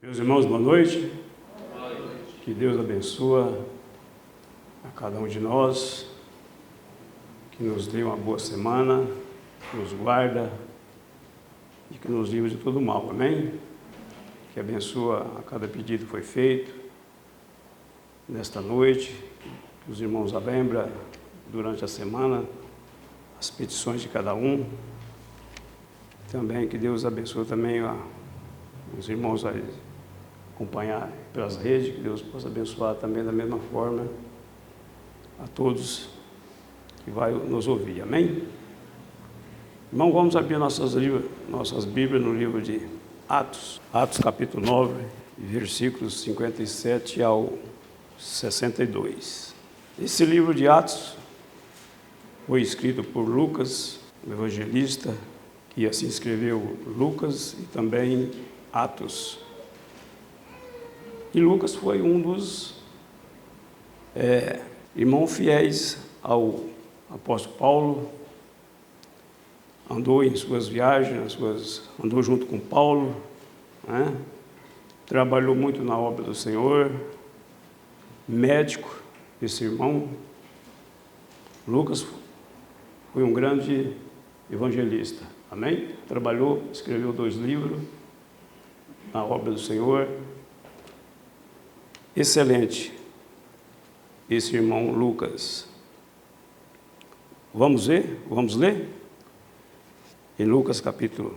Meus irmãos, boa noite. Que Deus abençoe a cada um de nós, que nos dê uma boa semana, que nos guarda e que nos livre de todo mal, amém? Que abençoa a cada pedido que foi feito nesta noite, que os irmãos lembram durante a semana as petições de cada um. Também que Deus abençoe também os irmãos a acompanhar pelas redes, que Deus possa abençoar também da mesma forma a todos que vai nos ouvir, amém? Irmão, vamos abrir nossas Bíblias no livro de Atos, capítulo 9, versículos 57 ao 62. Esse livro de Atos foi escrito por Lucas, o evangelista, que assim escreveu Lucas e também Atos. E Lucas foi um dos irmãos fiéis ao apóstolo Paulo, andou em suas viagens, andou junto com Paulo, né? Trabalhou muito na obra do Senhor, médico, esse irmão. Lucas foi um grande evangelista, amém? Trabalhou, escreveu 2 livros na obra do Senhor. Excelente, esse irmão Lucas. Vamos ver? Vamos ler? Em Lucas capítulo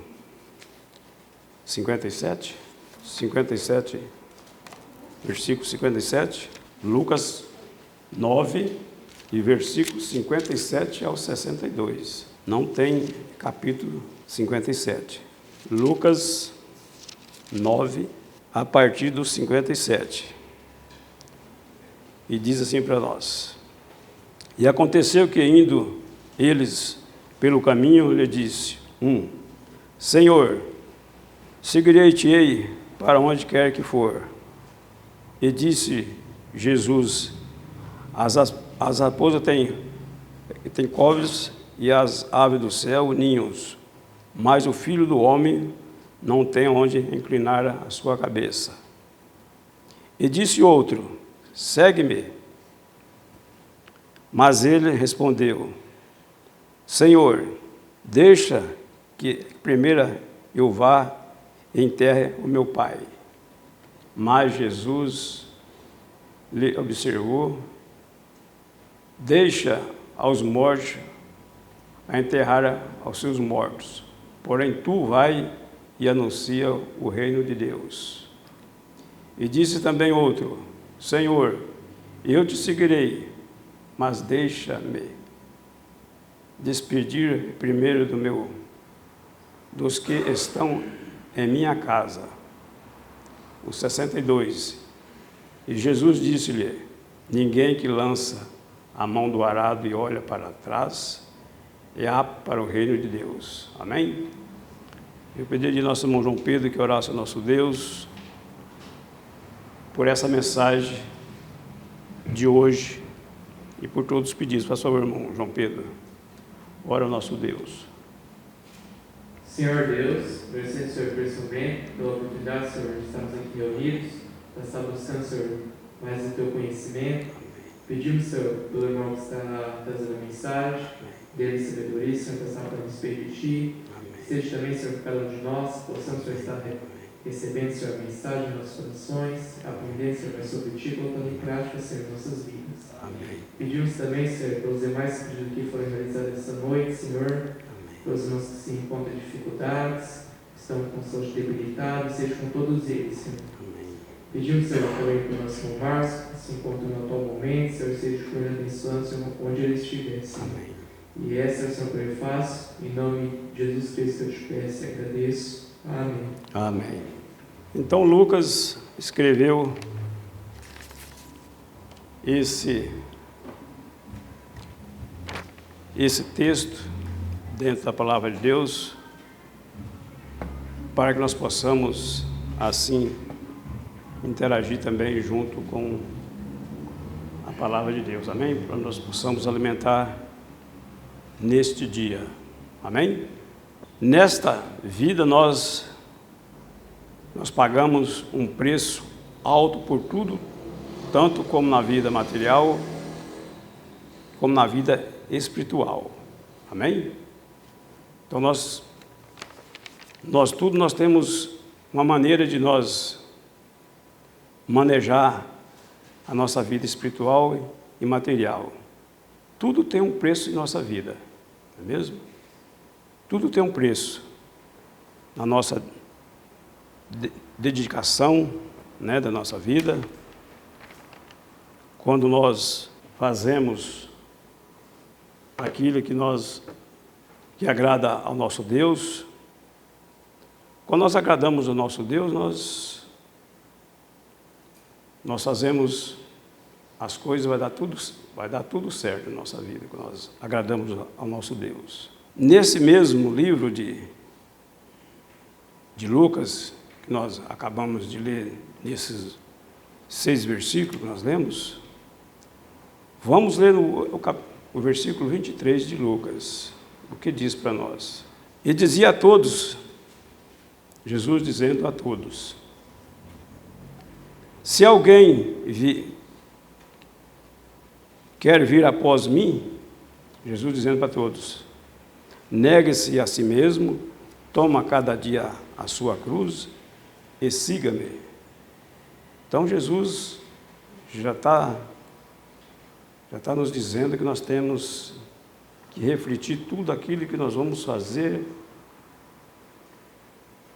57, versículo 57, Lucas 9, e versículo 57 ao 62. Não tem capítulo 57. Lucas 9, a partir do 57. E diz assim para nós: E aconteceu que, indo eles pelo caminho, lhe disse: Senhor, seguirei-te-ei para onde quer que for. E disse Jesus: As raposas têm covos e as aves do céu ninhos, mas o Filho do Homem não tem onde inclinar a sua cabeça. E disse outro: Segue-me. Mas ele respondeu: Senhor, deixa que primeiro eu vá e enterre o meu pai. Mas Jesus lhe observou: Deixa aos mortos a enterrar aos seus mortos, porém tu vai e anuncia o reino de Deus. E disse também outro: Senhor, eu te seguirei, mas deixa-me despedir primeiro dos que estão em minha casa. O 62. E Jesus disse-lhe: Ninguém que lança a mão do arado e olha para trás é apto para o reino de Deus. Amém? Eu pedi de nosso irmão João Pedro que orasse ao nosso Deus por essa mensagem de hoje e por todos os pedidos. Por favor, irmão João Pedro, ora ao nosso Deus. Senhor Deus, agradecendo, Senhor, por esse momento, pela oportunidade, Senhor, de estarmos aqui reunidos, para estar buscando, Senhor, mais do Teu conhecimento. Pedimos, Senhor, pelo irmão que está trazendo a mensagem, dele sabedoria, Senhor, para estar para respeito de Ti. Seja também, Senhor, que cada um de nós possamos, Senhor, estar recebendo, Senhor, a mensagem nos nossos corações, aprendendo, Senhor, mais sobre Ti, colocando em prática, Senhor, nossas vidas. Amém. Pedimos também, Senhor, pelos demais pedidos que foram realizados essa noite, Senhor, pelos irmãos que se encontram em dificuldades, que estão com saúde debilitada, seja com todos eles, Senhor. Amém. Pedimos, Senhor, também para o nosso irmão Márcio, que se encontra no atual momento, Senhor, seja com ele abençoando, Senhor, onde ele estiver, Senhor. Amém. E essa é a oração que eu faço, em nome de Jesus Cristo eu te peço e agradeço. Amém. Amém. Então Lucas escreveu esse texto dentro da palavra de Deus, para que nós possamos assim interagir também junto com a palavra de Deus, amém? Para que nós possamos alimentar neste dia, amém? Nesta vida nós Nós pagamos um preço alto por tudo, tanto como na vida material, como na vida espiritual. Amém? Então nós temos uma maneira de nós manejar a nossa vida espiritual e material. Tudo tem um preço em nossa vida, não é mesmo? Tudo tem um preço na nossa dedicação, né, da nossa vida. Quando nós fazemos aquilo que agrada ao nosso Deus, quando nós agradamos ao nosso Deus, nós fazemos as coisas, vai dar tudo certo na nossa vida, quando nós agradamos ao nosso Deus. Nesse mesmo livro de Lucas, que nós acabamos de ler, nesses 6 versículos que nós lemos, vamos ler o versículo 23 de Lucas, o que diz para nós. E dizia a todos, Jesus dizendo a todos: se alguém quer vir após mim, Jesus dizendo para todos, negue-se a si mesmo, toma cada dia a sua cruz e siga-me. Então Jesus já está nos dizendo que nós temos que refletir tudo aquilo que nós vamos fazer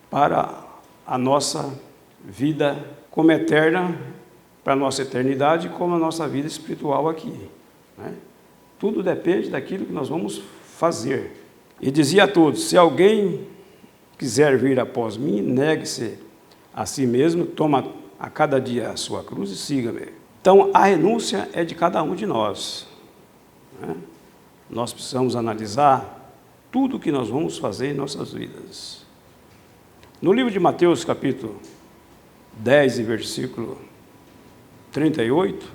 para a nossa vida como eterna, para a nossa eternidade, como a nossa vida espiritual aqui, né? Tudo depende daquilo que nós vamos fazer. E dizia a todos, se alguém quiser vir após mim, negue-se a si mesmo, toma a cada dia a sua cruz e siga-me. Então, a renúncia é de cada um de nós, né? Nós precisamos analisar tudo o que nós vamos fazer em nossas vidas. No livro de Mateus, capítulo 10, versículo 38,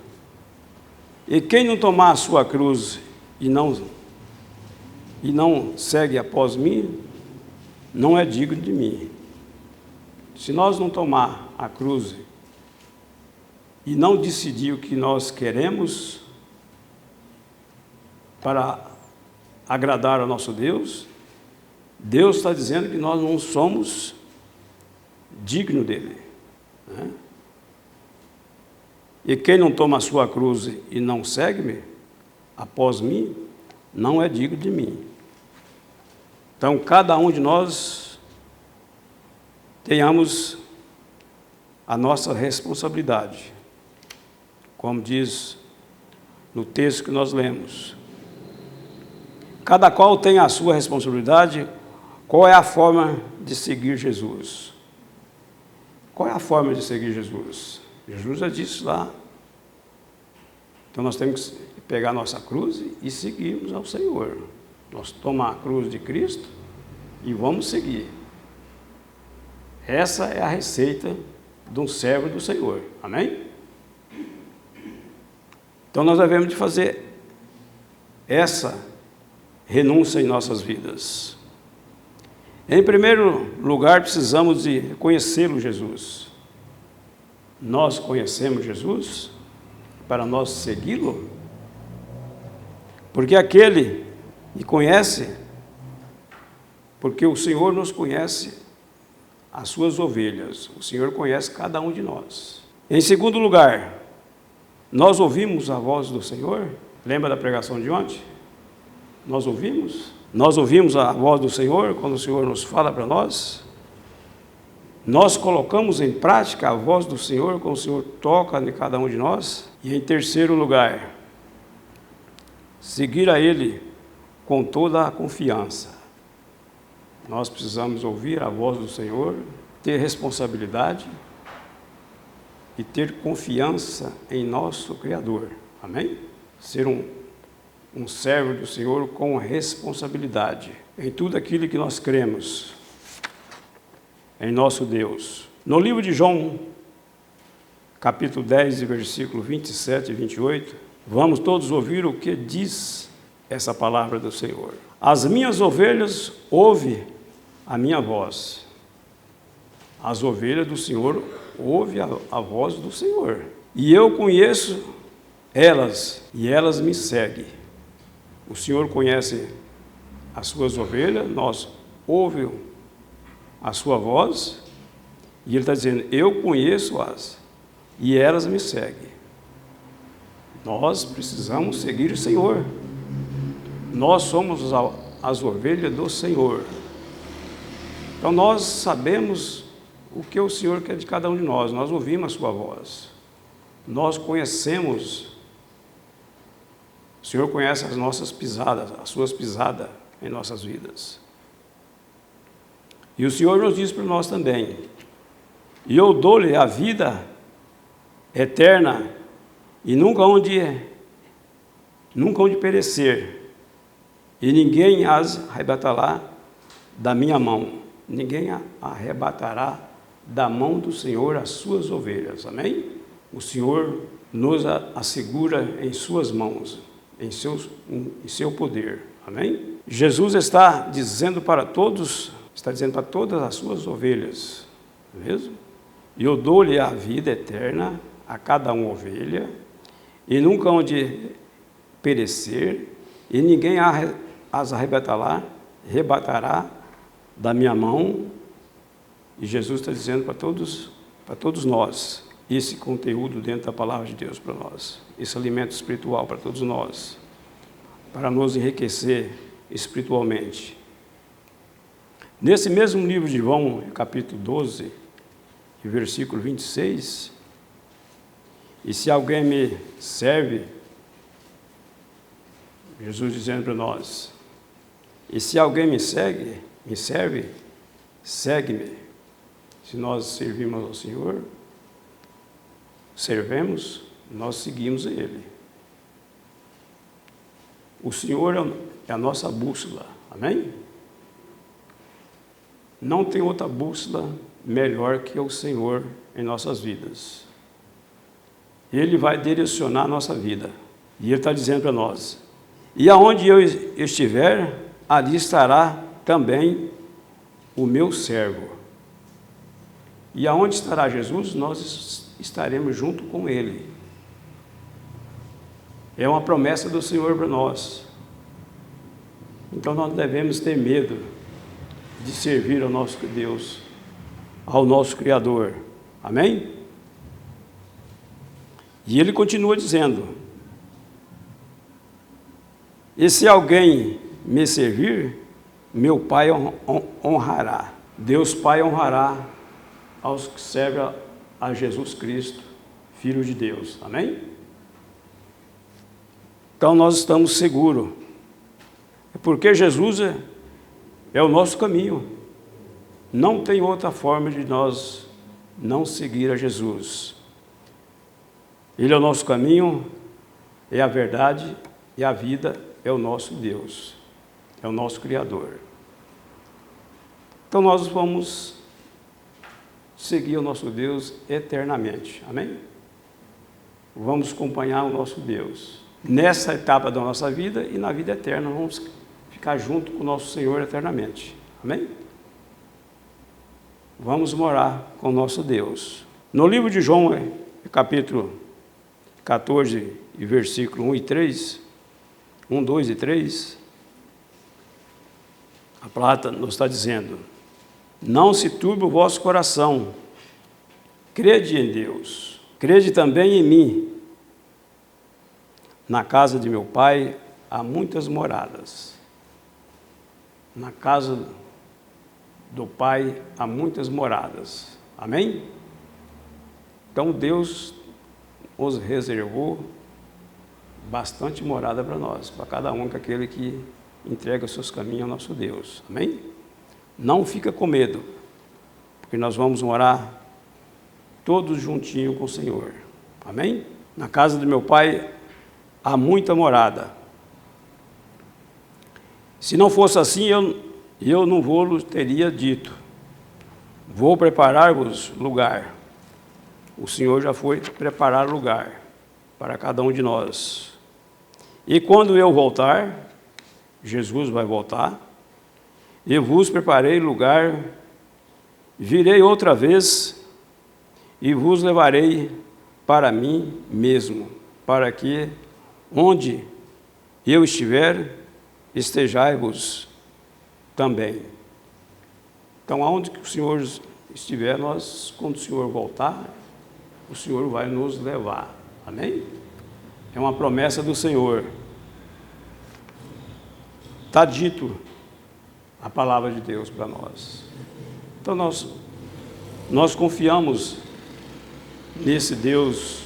e quem não tomar a sua cruz e não segue após mim, não é digno de mim. Se nós não tomar a cruz e não decidir o que nós queremos para agradar ao nosso Deus, Deus está dizendo que nós não somos dignos dele, né? E quem não toma a sua cruz e não segue-me após mim, não é digno de mim. Então, cada um de nós tenhamos a nossa responsabilidade, como diz no texto que nós lemos. Cada qual tem a sua responsabilidade. Qual é a forma de seguir Jesus? Qual é a forma de seguir Jesus? Jesus já disse lá. Então nós temos que pegar a nossa cruz e seguirmos ao Senhor. Nós tomamos a cruz de Cristo e vamos seguir. Essa é a receita de um servo do Senhor. Amém? Então nós devemos de fazer essa renúncia em nossas vidas. Em primeiro lugar, precisamos de conhecê-lo, Jesus. Nós conhecemos Jesus para nós segui-lo? Porque aquele que conhece, porque o Senhor nos conhece as suas ovelhas. O Senhor conhece cada um de nós. Em segundo lugar, nós ouvimos a voz do Senhor. Lembra da pregação de ontem? Nós ouvimos a voz do Senhor quando o Senhor nos fala para nós. Nós colocamos em prática a voz do Senhor quando o Senhor toca em cada um de nós. E em terceiro lugar, seguir a Ele com toda a confiança. Nós precisamos ouvir a voz do Senhor, ter responsabilidade e ter confiança em nosso Criador. Amém? Ser um servo do Senhor com responsabilidade em tudo aquilo que nós cremos em nosso Deus. No livro de João, capítulo 10, versículo 27 e 28, vamos todos ouvir o que diz essa palavra do Senhor. As minhas ovelhas ouvem a minha voz, As ovelhas do Senhor ouvem a voz do Senhor. E eu conheço elas, e elas me seguem. O Senhor conhece as suas ovelhas, nós ouvimos a sua voz, e Ele está dizendo, eu conheço-as, e elas me seguem. Nós precisamos seguir o Senhor. Nós somos as ovelhas do Senhor. Então nós sabemos o que o Senhor quer de cada um de nós. Nós ouvimos a sua voz. Nós conhecemos. O Senhor conhece as nossas pisadas, as suas pisadas em nossas vidas. E o Senhor nos diz para nós também, e eu dou-lhe a vida eterna, e nunca hão de perecer, e ninguém as arrebatará da minha mão. Ninguém arrebatará da mão do Senhor as suas ovelhas. Amém? O Senhor nos assegura em suas mãos, em seu poder. Amém? Jesus está dizendo para todas as suas ovelhas, mesmo? E eu dou-lhe a vida eterna a cada uma ovelha, e nunca hão de perecer, e ninguém as arrebatará da minha mão. E Jesus está dizendo para todos nós, esse conteúdo dentro da palavra de Deus para nós, esse alimento espiritual para todos nós, para nos enriquecer espiritualmente. Nesse mesmo livro de João, capítulo 12, versículo 26, e se alguém me serve, Jesus dizendo para nós, e se alguém me serve, segue-me. Se nós servimos ao Senhor, servemos, nós seguimos Ele. O Senhor é a nossa bússola, amém? Não tem outra bússola melhor que o Senhor em nossas vidas. Ele vai direcionar a nossa vida. E Ele está dizendo para nós, e aonde eu estiver, ali estará também o meu servo. E aonde estará Jesus, nós estaremos junto com Ele. É uma promessa do Senhor para nós. Então nós devemos ter medo de servir ao nosso Deus, ao nosso Criador. Amém? E Ele continua dizendo, e se alguém me servir, meu Pai honrará. Deus Pai honrará aos que servem a Jesus Cristo, Filho de Deus. Amém? Então nós estamos seguros, porque Jesus é o nosso caminho. Não tem outra forma de nós não seguir a Jesus. Ele é o nosso caminho, é a verdade e a vida, é o nosso Deus, é o nosso Criador. Então nós vamos seguir o nosso Deus eternamente, amém? Vamos acompanhar o nosso Deus nessa etapa da nossa vida e na vida eterna vamos ficar junto com o nosso Senhor eternamente, amém? Vamos morar com o nosso Deus. No livro de João, capítulo 14, versículo 1 e 3, 1, 2 e 3, a palavra nos está dizendo, não se turbe o vosso coração, crede em Deus, crede também em mim. Na casa de meu Pai há muitas moradas. Na casa do Pai há muitas moradas. Amém? Então Deus nos reservou bastante morada para nós, para cada um, aquele que entrega os seus caminhos ao nosso Deus. Amém? Não fica com medo, porque nós vamos morar todos juntinhos com o Senhor. Amém? Na casa do meu Pai há muita morada. Se não fosse assim, eu não vou teria dito, vou preparar-vos lugar. O Senhor já foi preparar lugar para cada um de nós. E quando eu voltar, Jesus vai voltar, eu vos preparei lugar, Virei outra vez e vos levarei para mim mesmo, para que, onde eu estiver, estejai-vos também. Então, aonde que o Senhor estiver, nós, quando o Senhor voltar, o Senhor vai nos levar. Amém? É uma promessa do Senhor. Está dito a palavra de Deus para nós. Então, nós confiamos nesse Deus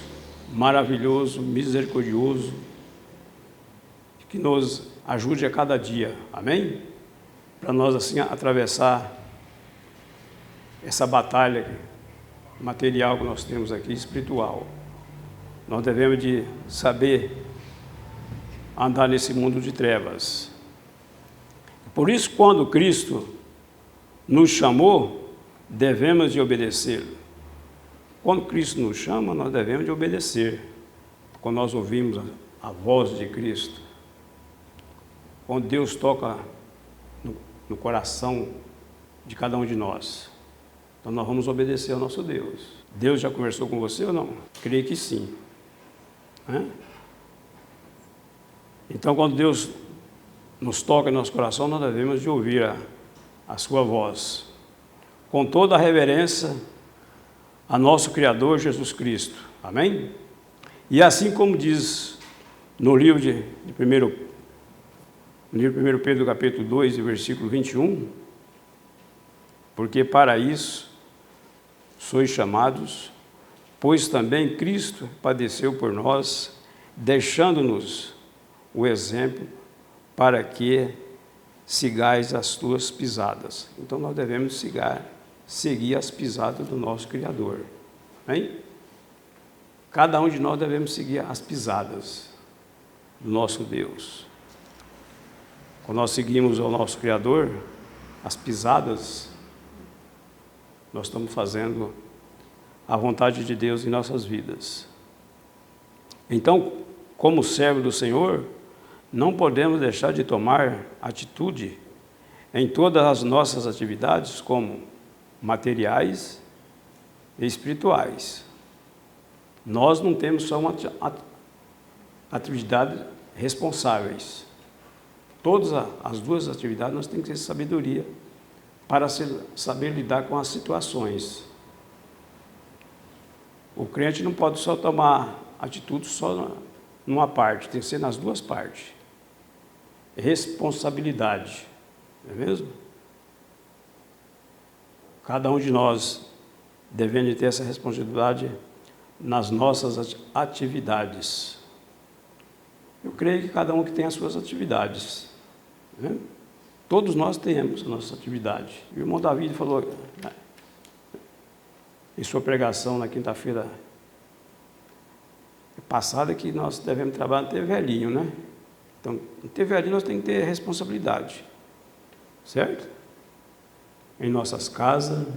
maravilhoso, misericordioso, que nos ajude a cada dia. Amém? Para nós, assim, atravessar essa batalha material que nós temos aqui, espiritual. Nós devemos de saber andar nesse mundo de trevas. Por isso, quando Cristo nos chamou, devemos de obedecê-lo. Quando Cristo nos chama, nós devemos de obedecer. Quando nós ouvimos a voz de Cristo, quando Deus toca no coração de cada um de nós, então nós vamos obedecer ao nosso Deus. Deus já conversou com você ou não? Creio que sim. Então, quando Deus nos toca em nosso coração, nós devemos de ouvir a sua voz, com toda a reverência a nosso Criador Jesus Cristo. Amém? E assim como diz no livro de 1 Pedro capítulo 2, versículo 21, porque para isso sois chamados, pois também Cristo padeceu por nós, deixando-nos o exemplo para que sigais as tuas pisadas. Então nós devemos seguir as pisadas do nosso Criador. Amém? Cada um de nós devemos seguir as pisadas do nosso Deus. Quando nós seguimos o nosso Criador, as pisadas, nós estamos fazendo a vontade de Deus em nossas vidas. Então, como servo do Senhor, não podemos deixar de tomar atitude em todas as nossas atividades, como materiais e espirituais. Nós não temos só uma atividade responsáveis. Todas as duas atividades nós temos que ter sabedoria para saber lidar com as situações. O crente não pode só tomar atitude só numa parte, tem que ser nas duas partes. Responsabilidade, não é mesmo? Cada um de nós devemos ter essa responsabilidade nas nossas atividades. Eu creio que cada um que tem as suas atividades, né? Todos nós temos a nossa atividade. O irmão Davi falou em sua pregação na quinta-feira passada que nós devemos trabalhar até velhinho, né? Então, até velhinho nós temos que ter responsabilidade, certo? Em nossas casas,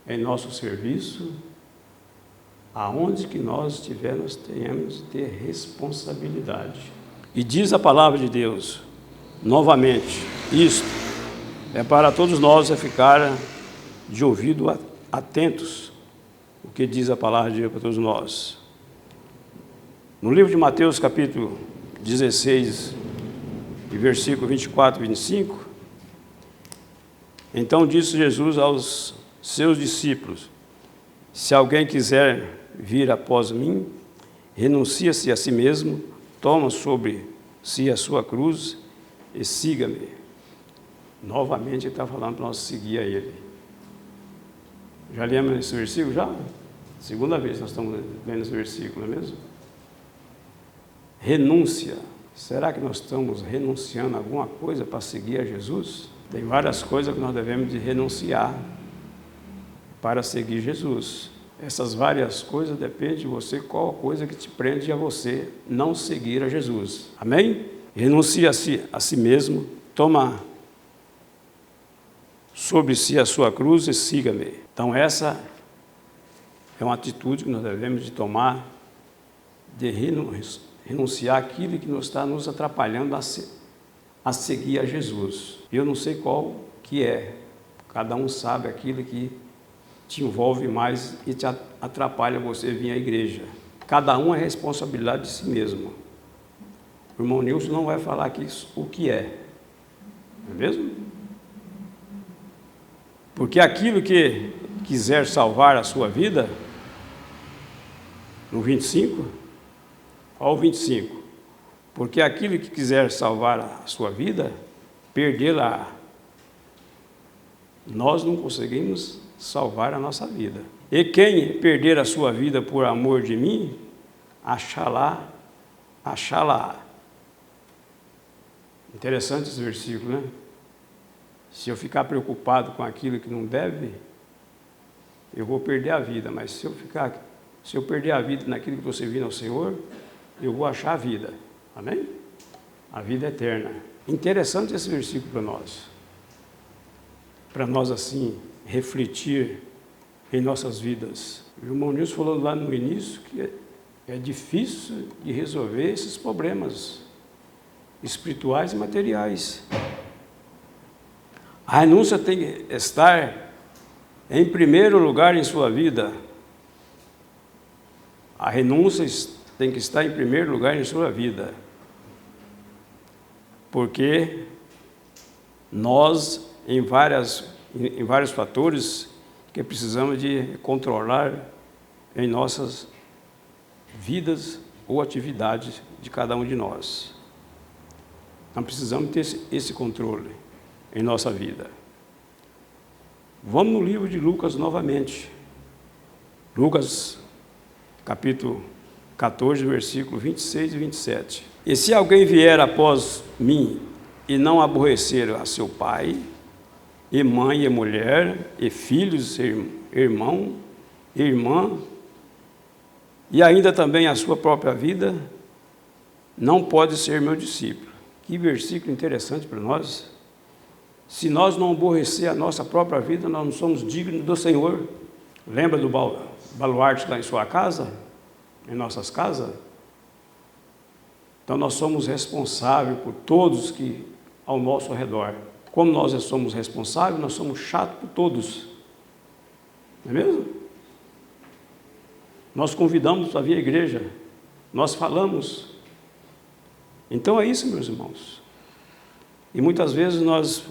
em nosso serviço, aonde que nós estivermos, nós tenhamos de ter responsabilidade. E diz a palavra de Deus, novamente, isto é para todos nós ficar de ouvido atentos, o que diz a palavra de Deus para todos nós. No livro de Mateus, capítulo 16, e versículo 24 e 25, então disse Jesus aos seus discípulos, se alguém quiser vir após mim, renuncia-se a si mesmo, toma sobre si a sua cruz e siga-me. Novamente ele está falando para nós seguir a Ele. Já lemos esse versículo? Já? Segunda vez nós estamos lendo esse versículo, não é mesmo? Renúncia. Será que nós estamos renunciando a alguma coisa para seguir a Jesus? Tem várias coisas que nós devemos de renunciar para seguir Jesus. Essas várias coisas dependem de você, qual coisa que te prende a você não seguir a Jesus. Amém? Renuncia a si mesmo, toma sobre si a sua cruz e siga-me. Então essa é uma atitude que nós devemos de tomar, de renunciar aquilo que está nos atrapalhando a seguir a Jesus. Eu não sei qual que é. Cada um sabe aquilo que te envolve mais e te atrapalha você vir à igreja. Cada um é responsabilidade de si mesmo. O irmão Nilson não vai falar aqui o que é. Não é mesmo? Porque aquilo que quiser salvar a sua vida, no 25, olha o 25. Porque aquilo que quiser salvar a sua vida, perdê-la. Nós não conseguimos salvar a nossa vida. E quem perder a sua vida por amor de mim, achá-la. Interessante esse versículo, né? Se eu ficar preocupado com aquilo que não deve, eu vou perder a vida. Mas se eu perder a vida naquilo que você servir ao Senhor, eu vou achar a vida. Amém? A vida eterna. Interessante esse versículo para nós. Para nós, assim, refletir em nossas vidas. O irmão Nilson falou lá no início que é difícil de resolver esses problemas espirituais e materiais. A renúncia tem que estar em primeiro lugar em sua vida. A renúncia tem que estar em primeiro lugar em sua vida. Porque nós, em vários fatores que precisamos de controlar em nossas vidas ou atividades de cada um de nós. Nós precisamos ter esse controle em nossa vida. Vamos no livro de Lucas novamente. Lucas, capítulo 14, versículo 26 e 27. E se alguém vier após mim e não aborrecer a seu pai, e mãe, e mulher, e filhos, e irmão, e irmã, e ainda também a sua própria vida, não pode ser meu discípulo. Que versículo interessante para nós. Se nós não aborrecer a nossa própria vida, nós não somos dignos do Senhor. Lembra do baluarte lá em sua casa? Em nossas casas? Então nós somos responsáveis por todos que ao nosso redor. Como nós somos responsáveis, nós somos chatos por todos. Não é mesmo? Nós convidamos para vir à igreja. Nós falamos. Então é isso, meus irmãos. E muitas vezes nós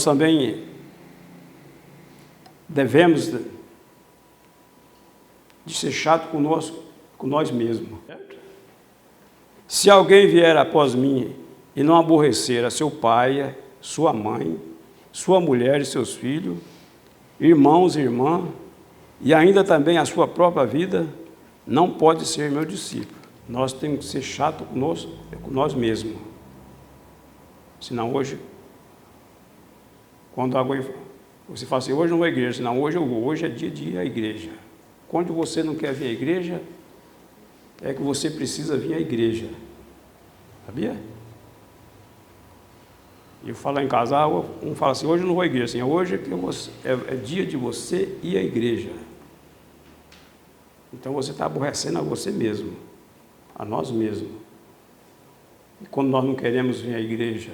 também devemos de ser chato com nós mesmos. Se alguém vier após mim e não aborrecer a seu pai, sua mãe, sua mulher e seus filhos, irmãos e irmãs, e ainda também a sua própria vida, não pode ser meu discípulo. Nós temos que ser chato com nós mesmos. Senão hoje, quando você fala assim, hoje não vou à igreja, senão hoje eu vou, hoje é dia de ir à igreja. Quando você não quer vir à igreja, é que você precisa vir à igreja. Sabia? E eu falo em casa, um fala assim, hoje eu não vou à igreja, assim, hoje é dia de você ir à igreja. Então você está aborrecendo a você mesmo, a nós mesmos. E quando nós não queremos vir à igreja,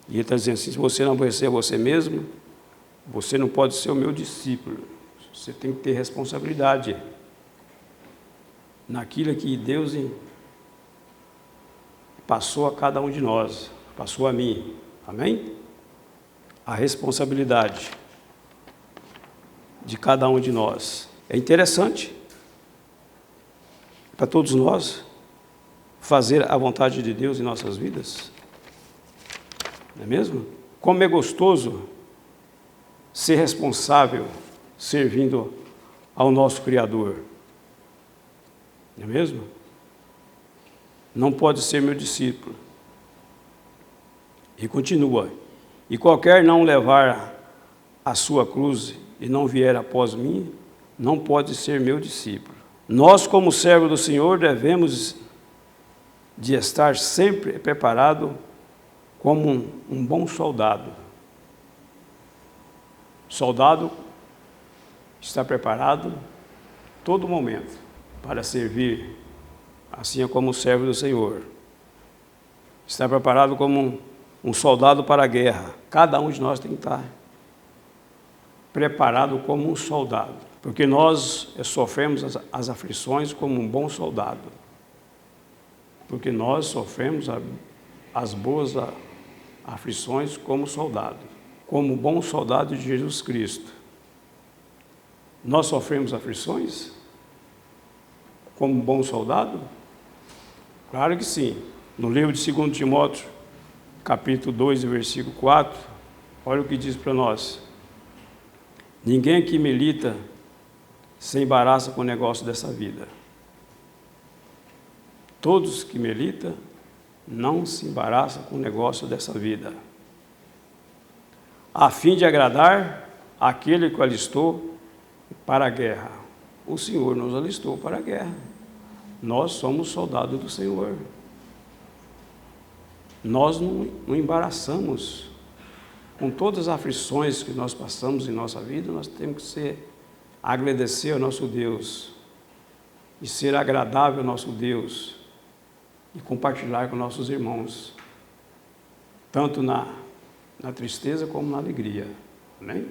e ele está dizendo assim, se você não aborrecer a você mesmo, você não pode ser o meu discípulo. Você tem que ter responsabilidade naquilo que Deus passou a cada um de nós, passou a mim. Amém? A responsabilidade de cada um de nós. É interessante para todos nós fazer a vontade de Deus em nossas vidas. Não é mesmo? Como é gostoso ser responsável servindo ao nosso Criador. Não é mesmo? Não pode ser meu discípulo. E continua. E qualquer não levar a sua cruz e não vier após mim, não pode ser meu discípulo. Nós, como servo do Senhor, devemos de estar sempre preparado como um bom soldado. Soldado está preparado todo momento para servir, assim como o servo do Senhor. Está preparado como um soldado para a guerra. Cada um de nós tem que estar preparado como um soldado, porque nós sofremos as aflições como um bom soldado, porque nós sofremos as boas aflições como soldado, como bom soldado de Jesus Cristo. Nós sofremos aflições como bom soldado? Claro que sim. No livro de 2 Timóteo, capítulo 2, versículo 4, olha o que diz para nós. Ninguém que milita se embaraça com o negócio dessa vida. Todos que militam não se embaraçam com o negócio dessa vida, a fim de agradar aquele que o alistou para a guerra. O Senhor nos alistou para a guerra. Nós somos soldados do Senhor. Nós não embaraçamos com todas as aflições que nós passamos em nossa vida. Nós temos que agradecer ao nosso Deus e ser agradável ao nosso Deus e compartilhar com nossos irmãos, tanto na tristeza como na alegria. Amém?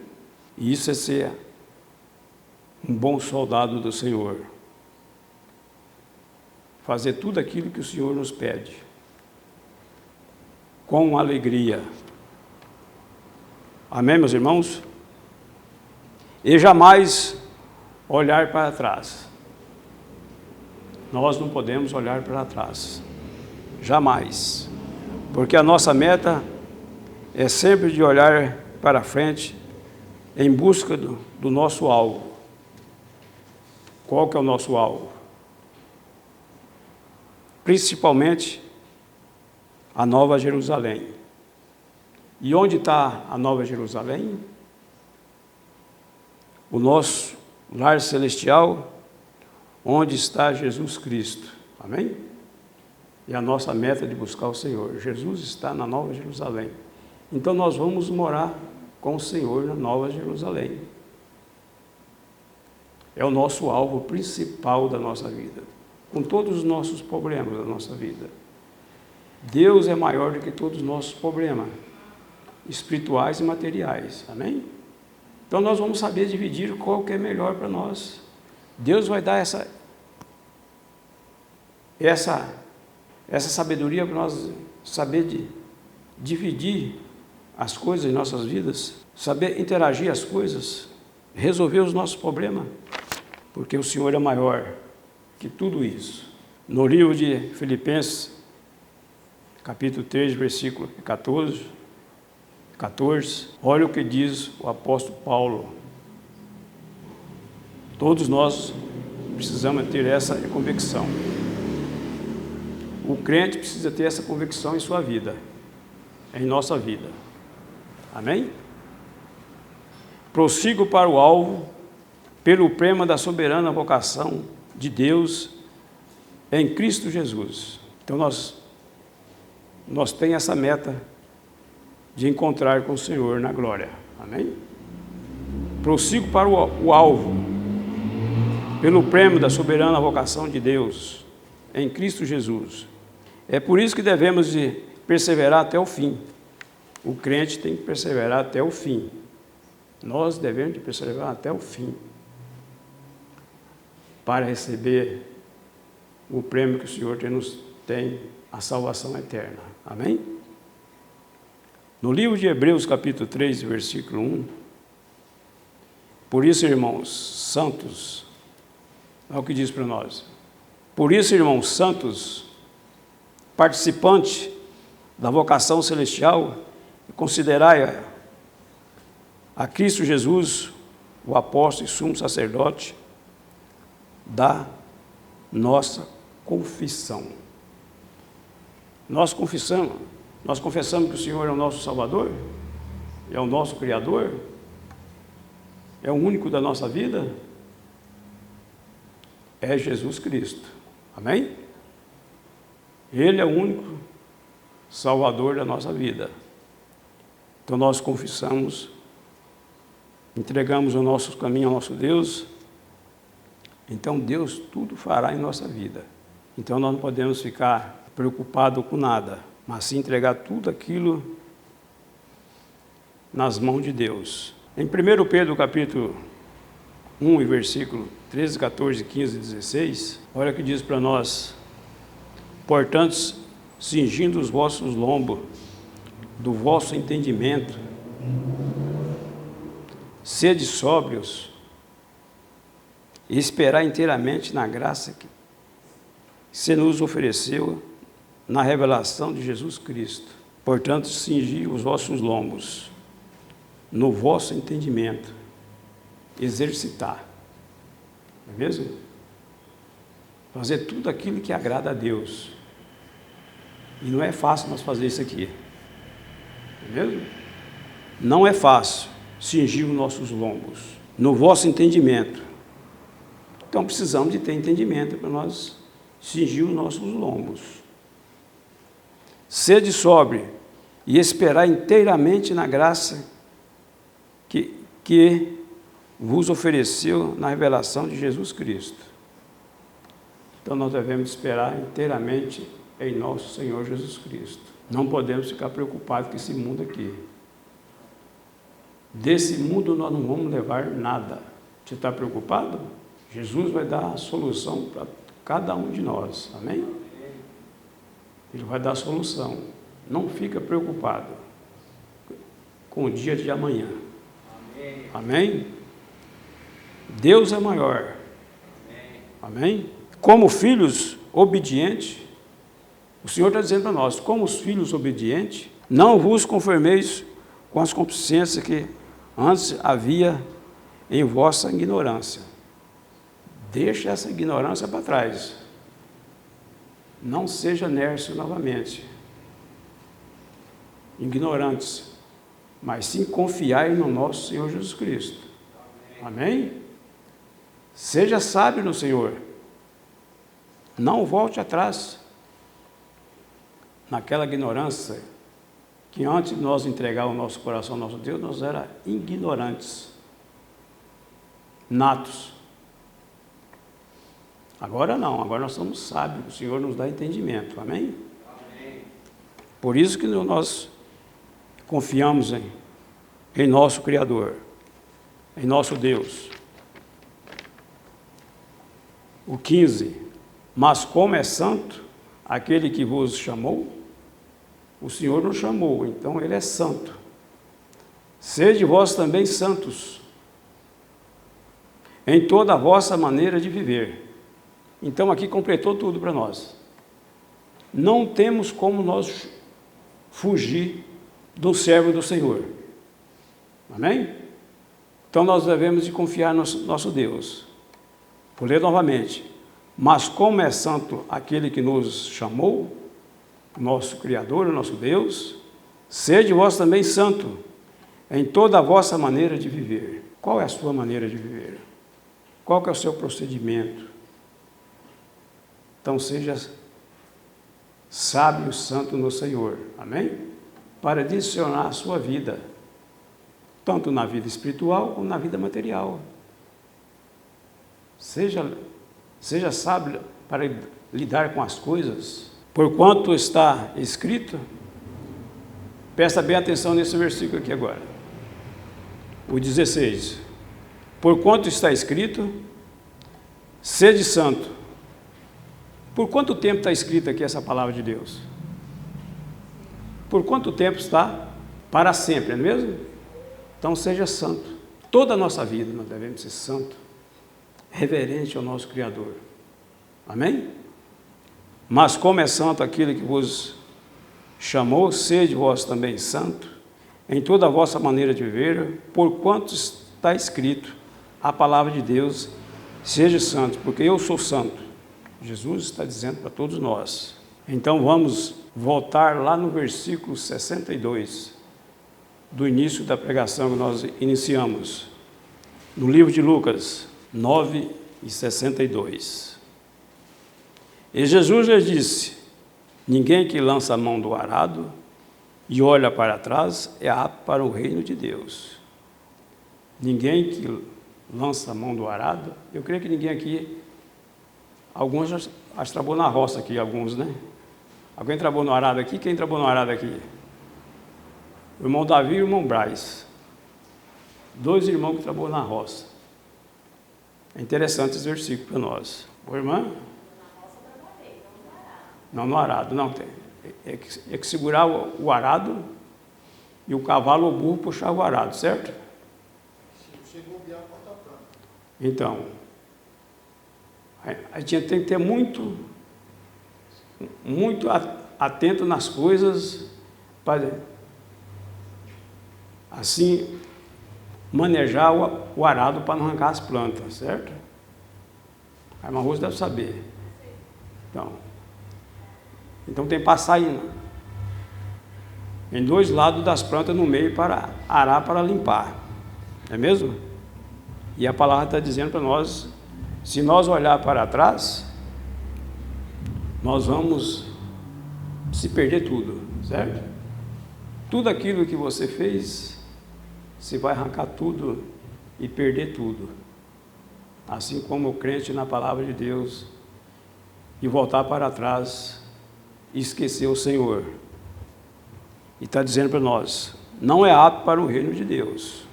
E isso é ser um bom soldado do Senhor. Fazer tudo aquilo que o Senhor nos pede, com alegria. Amém, meus irmãos? E jamais olhar para trás. Nós não podemos olhar para trás. Jamais. Porque a nossa meta é sempre de olhar para frente em busca do nosso alvo. Qual que é o nosso alvo? Principalmente a Nova Jerusalém. E onde está a Nova Jerusalém? O nosso lar celestial, onde está Jesus Cristo. Amém? E a nossa meta de buscar o Senhor. Jesus está na Nova Jerusalém. Então nós vamos morar com o Senhor na Nova Jerusalém. É o nosso alvo principal da nossa vida, com todos os nossos problemas da nossa vida. Deus é maior do que todos os nossos problemas, espirituais e materiais. Amém? Então nós vamos saber dividir qual que é melhor para nós. Deus vai dar essa sabedoria para nós saber dividir as coisas em nossas vidas, saber interagir as coisas, resolver os nossos problemas, porque o Senhor é maior que tudo isso. No livro de Filipenses, capítulo 3, versículo 14, olha o que diz o apóstolo Paulo. Todos nós precisamos ter essa convicção. O crente precisa ter essa convicção em sua vida, em nossa vida. Amém? Prossigo para o alvo, pelo prêmio da soberana vocação de Deus em Cristo Jesus. Então nós temos essa meta de encontrar com o Senhor na glória. Amém? Prossigo para o alvo, pelo prêmio da soberana vocação de Deus em Cristo Jesus. É por isso que devemos de perseverar até o fim. O crente tem que perseverar até o fim. Nós devemos de perseverar até o fim para receber o prêmio que o Senhor nos tem, a salvação eterna. Amém? No livro de Hebreus, capítulo 3, versículo 1, por isso, irmãos santos, olha o que diz para nós. Por isso, irmãos santos, participantes da vocação celestial, considerai a Cristo Jesus, o apóstolo e sumo sacerdote da nossa confissão. Nós confessamos que o Senhor é o nosso Salvador, é o nosso Criador, é o único da nossa vida, é Jesus Cristo. Amém? Ele é o único Salvador da nossa vida. Então nós confessamos, entregamos o nosso caminho ao nosso Deus, então Deus tudo fará em nossa vida. Então nós não podemos ficar preocupados com nada, mas sim entregar tudo aquilo nas mãos de Deus. Em 1 Pedro, capítulo 1, e versículo 13, 14, 15 e 16, olha o que diz para nós: portanto, cingindo os vossos lombos do vosso entendimento, sede sóbrios e esperar inteiramente na graça que se nos ofereceu na revelação de Jesus Cristo. Portanto, cingi os vossos lombos no vosso entendimento, exercitar, não é mesmo? Fazer tudo aquilo que agrada a Deus. E não é fácil nós fazer isso aqui, não é mesmo? Não é fácil cingir os nossos lombos no vosso entendimento. Então precisamos de ter entendimento para nós cingir os nossos lombos. Sede sóbrio e esperar inteiramente na graça que vos ofereceu na revelação de Jesus Cristo. Então nós devemos esperar inteiramente em nosso Senhor Jesus Cristo. Não podemos ficar preocupados com esse mundo aqui. Desse mundo nós não vamos levar nada. Você está preocupado? Jesus vai dar a solução para cada um de nós. Amém? Ele vai dar a solução. Não fica preocupado com o dia de amanhã. Amém? Deus é maior. Amém? Como filhos obedientes, o Senhor está dizendo para nós, como os filhos obedientes, não vos conformeis com as concupiscências que antes havia em vossa ignorância. Deixa essa ignorância para trás. Não seja nércio novamente. Ignorantes. Mas sim confiai no nosso Senhor Jesus Cristo. Amém? Seja sábio no Senhor. Não volte atrás naquela ignorância que antes de nós entregar o nosso coração ao nosso Deus, nós éramos ignorantes, natos. Agora não, agora nós somos sábios, o Senhor nos dá entendimento, amém? Amém. Por isso que nós confiamos em nosso Criador, em nosso Deus. O 15, mas como é santo aquele que vos chamou, o Senhor nos chamou, então Ele é santo. Sede vós também santos, em toda a vossa maneira de viver. Então aqui completou tudo para nós. Não temos como nós fugir do servo do Senhor. Amém? Então nós devemos de confiar no nosso Deus. Vou ler novamente. Mas como é santo aquele que nos chamou, nosso Criador, nosso Deus, sede vós também santo em toda a vossa maneira de viver. Qual é a sua maneira de viver? Qual que é o seu procedimento? Então seja sábio, santo no Senhor, amém? Para direcionar a sua vida, tanto na vida espiritual como na vida material. Seja sábio para lidar com as coisas. Porquanto está escrito, presta bem atenção nesse versículo aqui agora, o 16. Porquanto está escrito, sede santo. Por quanto tempo está escrita aqui essa palavra de Deus? Por quanto tempo está? Para sempre, não é mesmo? Então seja santo. Toda a nossa vida nós devemos ser santo, reverente ao nosso Criador. Amém? Mas como é santo aquele que vos chamou, sede vós também santo, em toda a vossa maneira de viver, porquanto está escrito a palavra de Deus, seja santo, porque eu sou santo. Jesus está dizendo para todos nós. Então vamos voltar lá no versículo 62, do início da pregação que nós iniciamos, no livro de Lucas 9:62. E Jesus lhe disse: ninguém que lança a mão do arado e olha para trás é apto para o reino de Deus. Ninguém que lança a mão do arado, eu creio que ninguém aqui, alguns já trabalhou na roça aqui, alguns, né? Alguém trabalhou no arado aqui? Quem trabalhou no arado aqui? O irmão Davi e o irmão Braz. 2 irmãos que trabalham na roça. É interessante esse versículo para nós. Ô, irmã? Não, no arado, não tem. É que segurar o arado e o cavalo ou o burro puxar o arado, certo? Então, a gente tem que ter muito atento nas coisas para, assim, manejar o arado para não arrancar as plantas, certo? A irmã Rosa deve saber. Então tem que passar em 2 lados das plantas no meio para arar, para limpar. Não é mesmo? E a palavra está dizendo para nós, se nós olhar para trás, nós vamos se perder tudo, certo? Tudo aquilo que você fez, você vai arrancar tudo e perder tudo. Assim como o crente na palavra de Deus e voltar para trás e esquecer o Senhor. E está dizendo para nós, não é apto para o reino de Deus.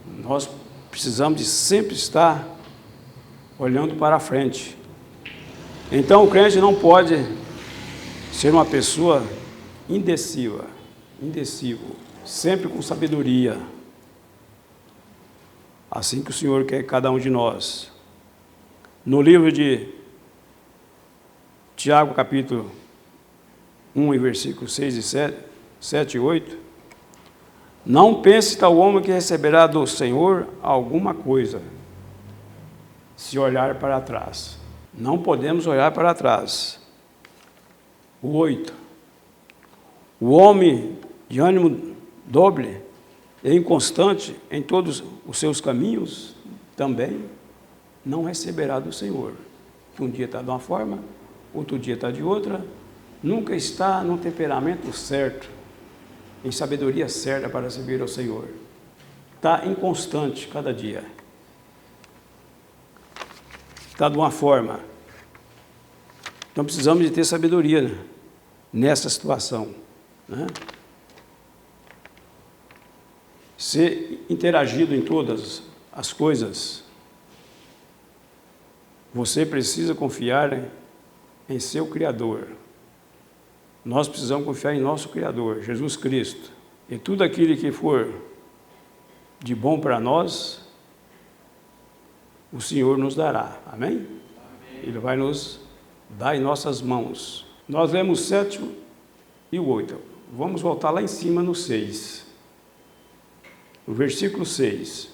Nós precisamos de sempre estar olhando para a frente. Então o crente não pode ser uma pessoa indecisivo, sempre com sabedoria. Assim que o Senhor quer cada um de nós. No livro de Tiago, capítulo 1, versículos 6 e 7 e 8, não pense tal homem que receberá do Senhor alguma coisa, se olhar para trás. Não podemos olhar para trás. O 8, o homem de ânimo dobre e inconstante em todos os seus caminhos, também não receberá do Senhor. Que um dia está de uma forma, outro dia está de outra, nunca está no temperamento certo, em sabedoria certa para servir ao Senhor. Está inconstante cada dia. Está de uma forma. Então precisamos de ter sabedoria nessa situação, né? Ser interagido em todas as coisas. Você precisa confiar em seu Criador. Nós precisamos confiar em nosso Criador, Jesus Cristo. E tudo aquilo que for de bom para nós, o Senhor nos dará. Amém? Amém? Ele vai nos dar em nossas mãos. Nós lemos o 7 e o 8. Vamos voltar lá em cima no 6. No versículo 6.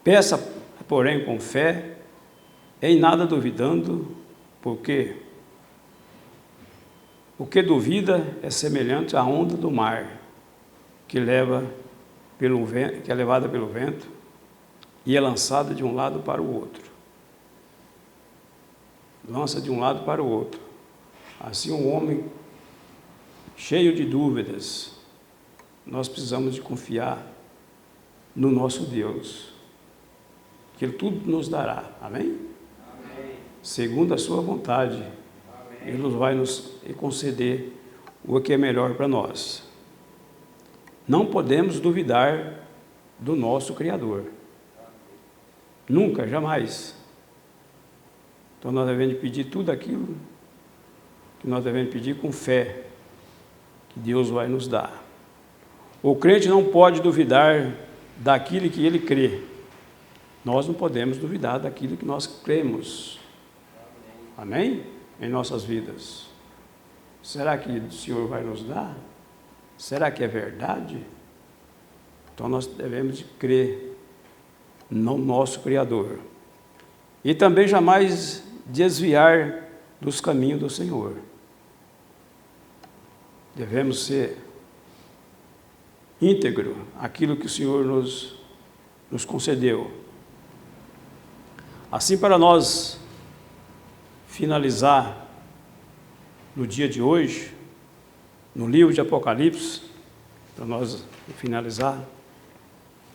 Peça, porém, com fé, em nada duvidando, porque o que duvida é semelhante à onda do mar, que é levada pelo vento e é lançada de um lado para o outro. Lança de um lado para o outro. Assim, um homem cheio de dúvidas, nós precisamos de confiar no nosso Deus, que Ele tudo nos dará. Amém? Amém. Segundo a sua vontade. Amém. Ele vai nos conceder o que é melhor para nós. Não podemos duvidar do nosso Criador. Nunca, jamais. Então nós devemos pedir tudo aquilo que nós devemos pedir com fé, que Deus vai nos dar. O crente não pode duvidar daquilo que ele crê. Nós não podemos duvidar daquilo que nós cremos. Amém? Em nossas vidas. Será que o Senhor vai nos dar? Será que é verdade? Então nós devemos crer no nosso Criador. E também jamais desviar dos caminhos do Senhor. Devemos ser íntegro aquilo que o Senhor nos concedeu. Assim, para nós finalizar no dia de hoje, no livro de Apocalipse, para nós finalizar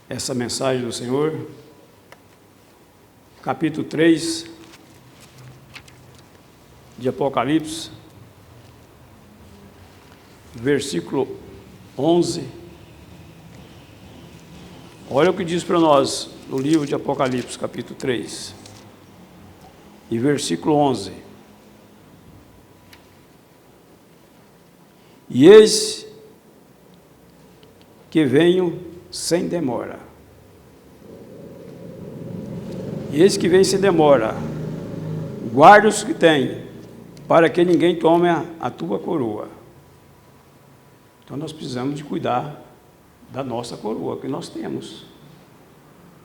essa mensagem do Senhor, capítulo 3 de Apocalipse, versículo 11. Olha o que diz para nós no livro de Apocalipse, capítulo 3, e versículo 11. E eis que venho sem demora. E eis que vem sem demora. Guarda os que tem, para que ninguém tome a tua coroa. Então nós precisamos de cuidar da nossa coroa que nós temos.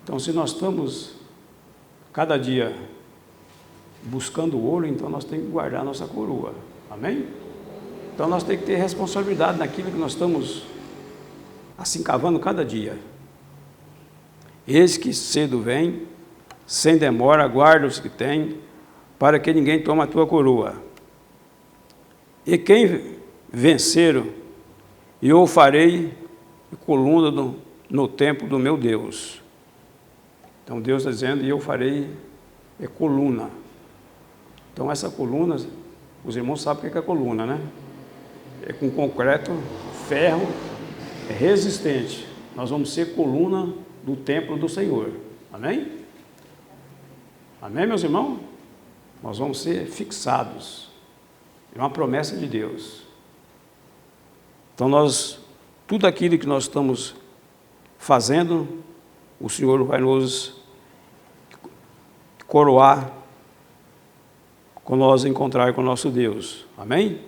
Então, se nós estamos cada dia buscando ouro, então nós temos que guardar a nossa coroa. Amém? Então nós temos que ter responsabilidade naquilo que nós estamos assim cavando cada dia. Eis que cedo vem, sem demora, guarda os que tem, para que ninguém tome a tua coroa. E quem vencer, eu farei coluna no templo do meu Deus. Então Deus está dizendo, e eu farei coluna. Então essa coluna, os irmãos sabem o que é coluna, né? É com concreto, ferro, é resistente. Nós vamos ser coluna do templo do Senhor. Amém? Amém, meus irmãos? Nós vamos ser fixados. É uma promessa de Deus. Então tudo aquilo que nós estamos fazendo, o Senhor vai nos coroar quando nós encontrar com o nosso Deus. Amém?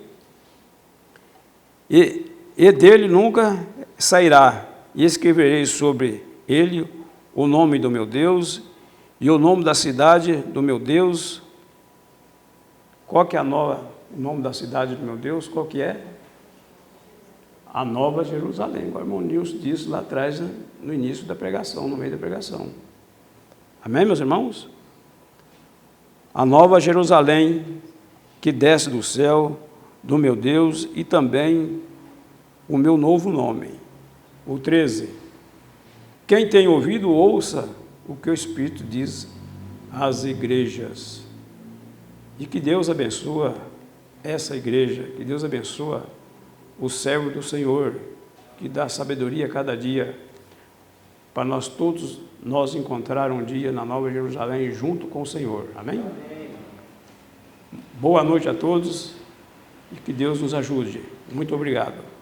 E dele nunca sairá, e escreverei sobre ele o nome do meu Deus e o nome da cidade do meu Deus. Qual que é o nome da cidade do meu Deus? Qual que é? A Nova Jerusalém. O irmão Nilson disse lá atrás, no início da pregação, no meio da pregação. Amém, meus irmãos? A Nova Jerusalém, que desce do céu, do meu Deus, e também o meu novo nome. O 13. Quem tem ouvido, ouça o que o Espírito diz às igrejas. E que Deus abençoe essa igreja, que Deus abençoe o servo do Senhor, que dá sabedoria a cada dia, para nós todos encontrar um dia na Nova Jerusalém junto com o Senhor. Amém? Boa noite a todos e que Deus nos ajude. Muito obrigado.